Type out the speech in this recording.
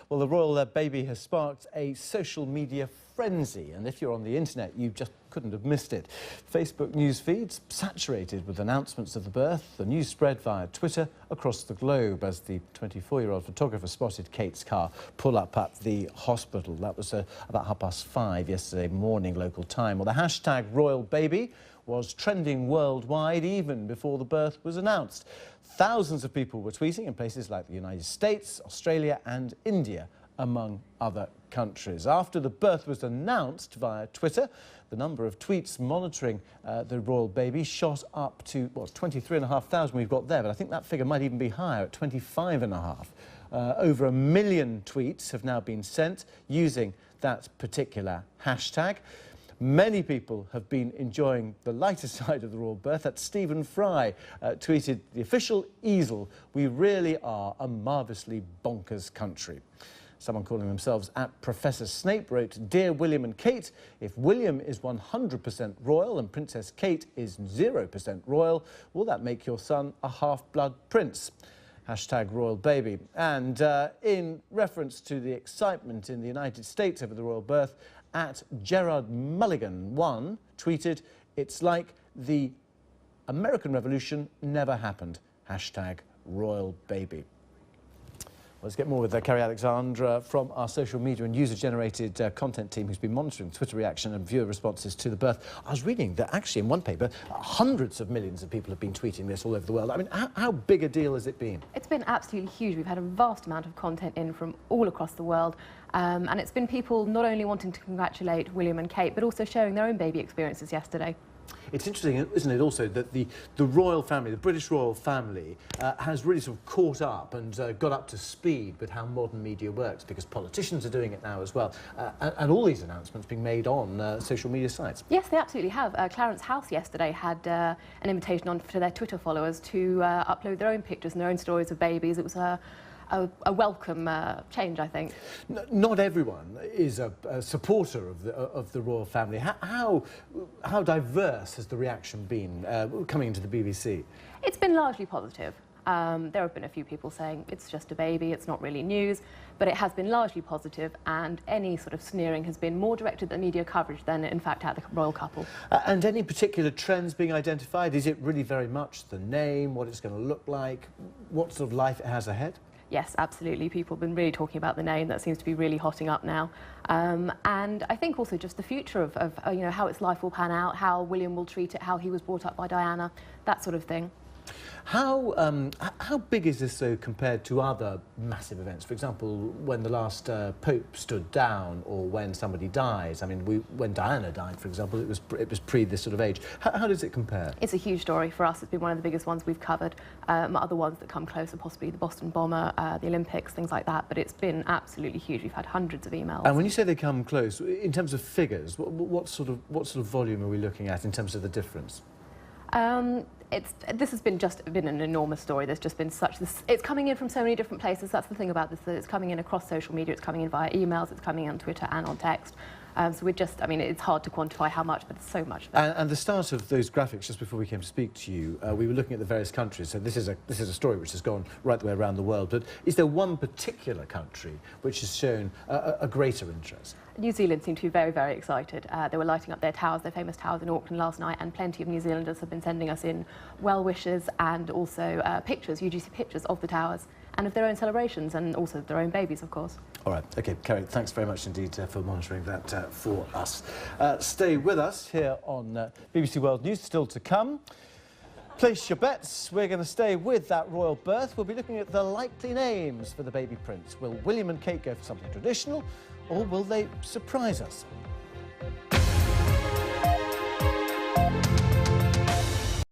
Well, the royal baby has sparked a social media frenzy, and if you're on the internet, you just couldn't have missed it. Facebook news feeds saturated with announcements of the birth. The news spread via Twitter across the globe as the 24-year-old photographer spotted Kate's car pull up at the hospital. That was about 5:30 yesterday morning local time. Well, the hashtag royal baby was trending worldwide even before the birth was announced. Thousands of people were tweeting in places like the United States, Australia and India, among other countries. After the birth was announced via Twitter, the number of tweets monitoring the royal baby shot up to, well, 23,500 we've got there, but I think that figure might even be higher at 25,500. Over 1 million tweets have now been sent using that particular hashtag. Many people have been enjoying the lighter side of the royal birth. That Stephen Fry tweeted, "The official easel, we really are a marvellously bonkers country." Someone calling themselves at Professor Snape wrote, "Dear William and Kate, if William is 100% royal and Princess Kate is 0% royal, will that make your son a half-blood prince?" Hashtag royal baby. And in reference to the excitement in the United States over the royal birth, at Gerard Mulligan 1 tweeted, "It's like the American Revolution never happened. Hashtag royal baby." Let's get more with Kerry Alexandra from our social media and user-generated content team who's been monitoring Twitter reaction and viewer responses to the birth. I was reading that actually in one paper, hundreds of millions of people have been tweeting this all over the world. I mean, how big a deal has it been? It's been absolutely huge. We've had a vast amount of content in from all across the world. And it's been people not only wanting to congratulate William and Kate, but also sharing their own baby experiences yesterday. It's interesting, isn't it, also, that the royal family, the British royal family, has really sort of caught up and got up to speed with how modern media works, because politicians are doing it now as well, and all these announcements being made on social media sites. Yes, they absolutely have. Clarence House yesterday had an invitation on to their Twitter followers to upload their own pictures and their own stories of babies. It was a welcome change, I think. Not everyone is a supporter of the royal family. How diverse has the reaction been coming into the BBC? It's been largely positive. There have been a few people saying it's just a baby, it's not really news, but it has been largely positive, and any sort of sneering has been more directed at media coverage than, in fact, at the royal couple. And any particular trends being identified? Is it really very much the name, what it's going to look like, what sort of life it has ahead? Yes, absolutely. People have been really talking about the name. That seems to be really hotting up now. And I think also just the future of you know, how its life will pan out, how William will treat it, how he was brought up by Diana, that sort of thing. How big is this, though, compared to other massive events? For example, when the last Pope stood down, or when somebody dies. I mean, when Diana died, for example, it was pre this sort of age. How does it compare? It's a huge story for us. It's been one of the biggest ones we've covered. Other ones that come close are possibly the Boston bomber, the Olympics, things like that. But it's been absolutely huge. We've had hundreds of emails. And when you say they come close, in terms of figures, what sort of volume are we looking at in terms of the difference? This has been an enormous story. There's just been it's coming in from so many different places. That's the thing about this, that it's coming in across social media, it's coming in via emails, it's coming in on Twitter and on text. So I mean, it's hard to quantify how much, but it's so much. And the start of those graphics, just before we came to speak to you, we were looking at the various countries. So this is a story which has gone right the way around the world. But is there one particular country which has shown a greater interest? New Zealand seemed to be very, very excited. They were lighting up their towers, their famous towers in Auckland last night, and plenty of New Zealanders have been sending us in well wishes and also pictures, UGC pictures of the towers and of their own celebrations, and also their own babies, of course. All right, OK, Kerry, thanks very much indeed for monitoring that for us. Stay with us here on BBC World News, still to come. Place your bets. We're going to stay with that royal birth. We'll be looking at the likely names for the baby prince. Will William and Kate go for something traditional, or will they surprise us?